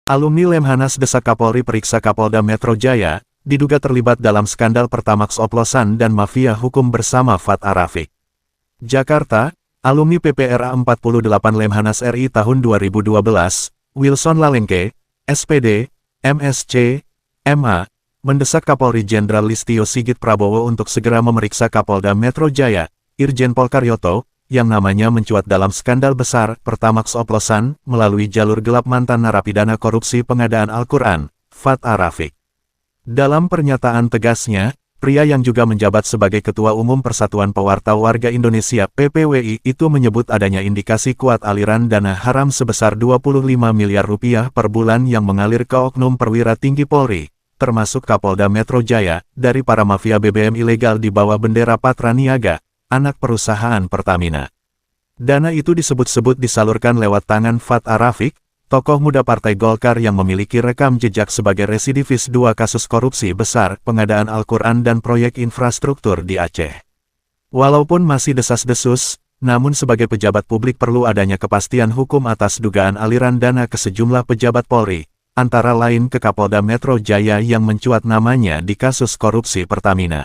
Alumni Lemhanas desak Kapolri periksa Kapolda Metro Jaya, diduga terlibat dalam skandal Pertamax oplosan dan mafia hukum bersama Fat Arafiq. Jakarta, alumni PPRA 48 Lemhanas RI tahun 2012, Wilson Lalengke, SPD, MSc, MA, mendesak Kapolri Jenderal Listio Sigit Prabowo untuk segera memeriksa Kapolda Metro Jaya, Irjen Pol Karyoto, yang namanya mencuat dalam skandal besar Pertamax oplosan melalui jalur gelap mantan narapidana korupsi pengadaan Al-Quran, Fat Arafiq. Dalam pernyataan tegasnya, pria yang juga menjabat sebagai Ketua Umum Persatuan Pewarta Warga Indonesia (PPWI) itu menyebut adanya indikasi kuat aliran dana haram sebesar 25 miliar rupiah per bulan yang mengalir ke oknum perwira tinggi Polri, termasuk Kapolda Metro Jaya, dari para mafia BBM ilegal di bawah bendera Patra Niaga, anak perusahaan Pertamina. Dana itu disebut-sebut disalurkan lewat tangan Fat Arafiq, tokoh muda Partai Golkar yang memiliki rekam jejak sebagai residivis 2 kasus korupsi besar, pengadaan Al-Quran dan proyek infrastruktur di Aceh. Walaupun masih desas-desus, namun sebagai pejabat publik perlu adanya kepastian hukum atas dugaan aliran dana ke sejumlah pejabat Polri, antara lain ke Kapolda Metro Jaya yang mencuat namanya di kasus korupsi Pertamina.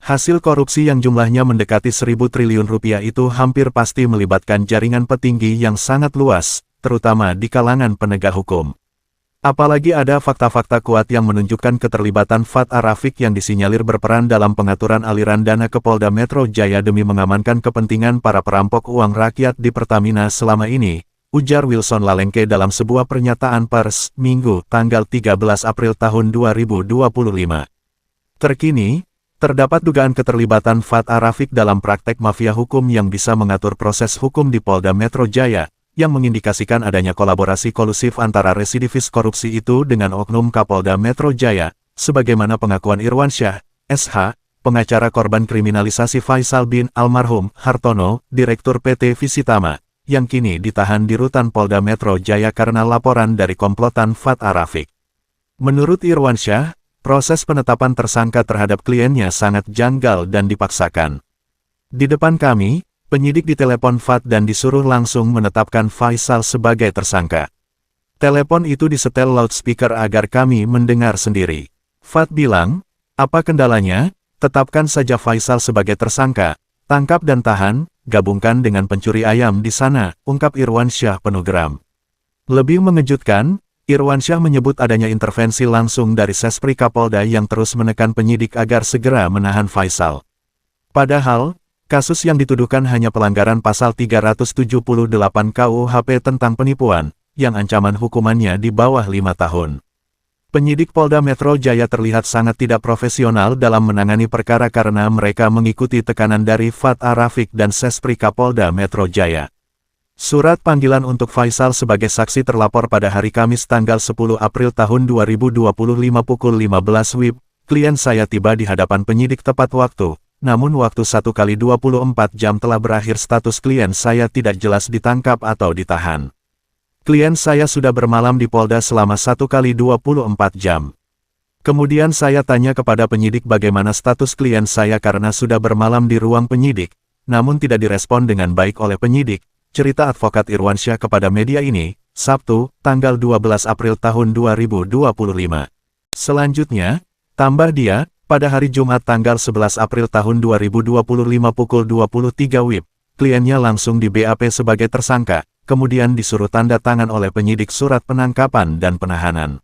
Hasil korupsi yang jumlahnya mendekati 1.000 triliun rupiah itu hampir pasti melibatkan jaringan petinggi yang sangat luas, terutama di kalangan penegak hukum. Apalagi ada fakta-fakta kuat yang menunjukkan keterlibatan Fat Arafiq yang disinyalir berperan dalam pengaturan aliran dana ke Polda Metro Jaya demi mengamankan kepentingan para perampok uang rakyat di Pertamina selama ini, ujar Wilson Lalengke dalam sebuah pernyataan pers, Minggu, tanggal 13 April tahun 2025. Terkini, terdapat dugaan keterlibatan Fat Arafiq dalam praktek mafia hukum yang bisa mengatur proses hukum di Polda Metro Jaya, yang mengindikasikan adanya kolaborasi kolusif antara residivis korupsi itu dengan oknum Kapolda Metro Jaya, sebagaimana pengakuan Irwansyah, SH, pengacara korban kriminalisasi Faisal bin almarhum Hartono, Direktur PT Visitama, yang kini ditahan di rutan Polda Metro Jaya karena laporan dari komplotan Fat Arafiq. Menurut Irwansyah, proses penetapan tersangka terhadap kliennya sangat janggal dan dipaksakan. Di depan kami, penyidik ditelepon Fat dan disuruh langsung menetapkan Faisal sebagai tersangka. Telepon itu disetel loudspeaker agar kami mendengar sendiri. Fat bilang, apa kendalanya? Tetapkan saja Faisal sebagai tersangka, tangkap dan tahan, gabungkan dengan pencuri ayam di sana, ungkap Irwansyah penuh geram. Lebih mengejutkan, Irwansyah menyebut adanya intervensi langsung dari Sespri Kapolda yang terus menekan penyidik agar segera menahan Faisal. Padahal, kasus yang dituduhkan hanya pelanggaran pasal 378 KUHP tentang penipuan, yang ancaman hukumannya di bawah 5 tahun. Penyidik Polda Metro Jaya terlihat sangat tidak profesional dalam menangani perkara karena mereka mengikuti tekanan dari Fat Arafiq dan Sespri Kapolda Metro Jaya. Surat panggilan untuk Faisal sebagai saksi terlapor pada hari Kamis tanggal 10 April tahun 2025 pukul 15 WIB, klien saya tiba di hadapan penyidik tepat waktu, namun waktu 1x24 jam telah berakhir status klien saya tidak jelas ditangkap atau ditahan. Klien saya sudah bermalam di Polda selama 1x24 jam. Kemudian saya tanya kepada penyidik bagaimana status klien saya karena sudah bermalam di ruang penyidik, namun tidak direspon dengan baik oleh penyidik. Cerita advokat Irwansyah kepada media ini, Sabtu, tanggal 12 April tahun 2025. Selanjutnya, tambah dia, pada hari Jumat tanggal 11 April tahun 2025 pukul 23 WIB, kliennya langsung di BAP sebagai tersangka, kemudian disuruh tanda tangan oleh penyidik surat penangkapan dan penahanan.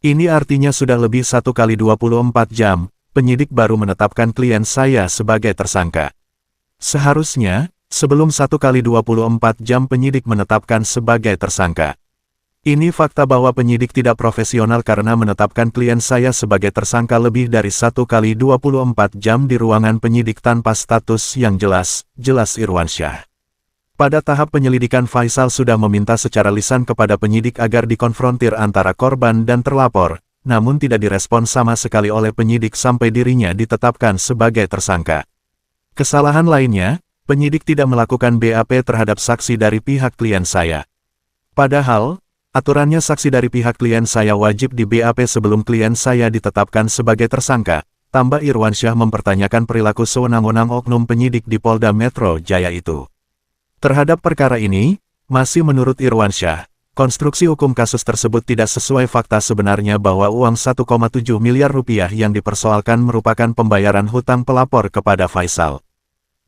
Ini artinya sudah lebih 1x24 jam, penyidik baru menetapkan klien saya sebagai tersangka. Seharusnya, sebelum 1x24 jam penyidik menetapkan sebagai tersangka. Ini fakta bahwa penyidik tidak profesional karena menetapkan klien saya sebagai tersangka lebih dari 1x24 jam di ruangan penyidik tanpa status yang jelas, jelas Irwansyah. Pada tahap penyelidikan Faisal sudah meminta secara lisan kepada penyidik agar dikonfrontir antara korban dan terlapor, namun tidak direspon sama sekali oleh penyidik sampai dirinya ditetapkan sebagai tersangka. Kesalahan lainnya, penyidik tidak melakukan BAP terhadap saksi dari pihak klien saya. Padahal, aturannya saksi dari pihak klien saya wajib di BAP sebelum klien saya ditetapkan sebagai tersangka, tambah Irwansyah mempertanyakan perilaku sewenang-wenang oknum penyidik di Polda Metro Jaya itu. Terhadap perkara ini, masih menurut Irwansyah, Konstruksi hukum kasus tersebut tidak sesuai fakta sebenarnya bahwa uang 1,7 miliar rupiah yang dipersoalkan merupakan pembayaran hutang pelapor kepada Faisal.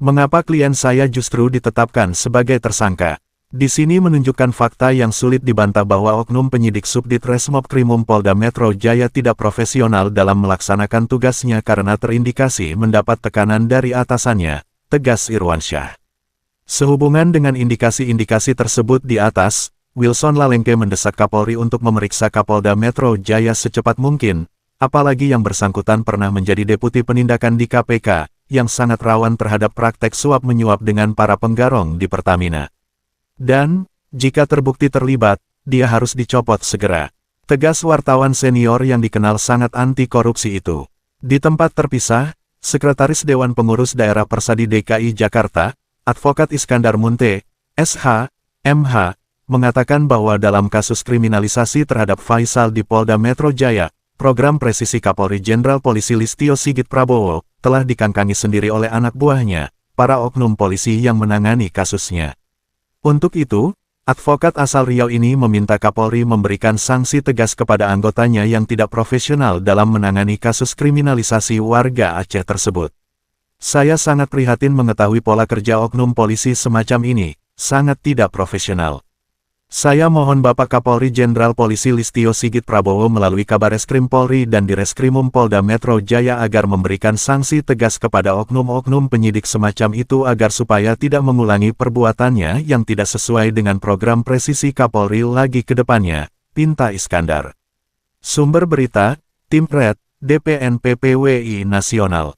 Mengapa klien saya justru ditetapkan sebagai tersangka? Di sini menunjukkan fakta yang sulit dibantah bahwa oknum penyidik Subdit Resmob-Krimum Polda Metro Jaya tidak profesional dalam melaksanakan tugasnya karena terindikasi mendapat tekanan dari atasannya, tegas Irwansyah. Sehubungan dengan indikasi-indikasi tersebut di atas, Wilson Lalengke mendesak Kapolri untuk memeriksa Kapolda Metro Jaya secepat mungkin, apalagi yang bersangkutan pernah menjadi Deputi Penindakan di KPK, yang sangat rawan terhadap praktek suap-menyuap dengan para penggarong di Pertamina. Dan, jika terbukti terlibat, dia harus dicopot segera. Tegas wartawan senior yang dikenal sangat anti korupsi itu. Di tempat terpisah, Sekretaris Dewan Pengurus Daerah Persadi DKI Jakarta, Advokat Iskandar Munte, SH, MH, mengatakan bahwa dalam kasus kriminalisasi terhadap Faisal di Polda Metro Jaya, program presisi Kapolri Jenderal Polisi Listio Sigit Prabowo, telah dikangkangi sendiri oleh anak buahnya, para oknum polisi yang menangani kasusnya. Untuk itu, advokat asal Riau ini meminta Kapolri memberikan sanksi tegas kepada anggotanya yang tidak profesional dalam menangani kasus kriminalisasi warga Aceh tersebut. Saya sangat prihatin mengetahui pola kerja oknum polisi semacam ini, sangat tidak profesional. Saya mohon Bapak Kapolri Jenderal Polisi Listio Sigit Prabowo melalui Kabareskrim Polri dan Direskrimum Polda Metro Jaya agar memberikan sanksi tegas kepada oknum-oknum penyidik semacam itu agar supaya tidak mengulangi perbuatannya yang tidak sesuai dengan program presisi Kapolri lagi ke depannya, pinta Iskandar. Sumber berita, Tim Red, DPN PPWI Nasional.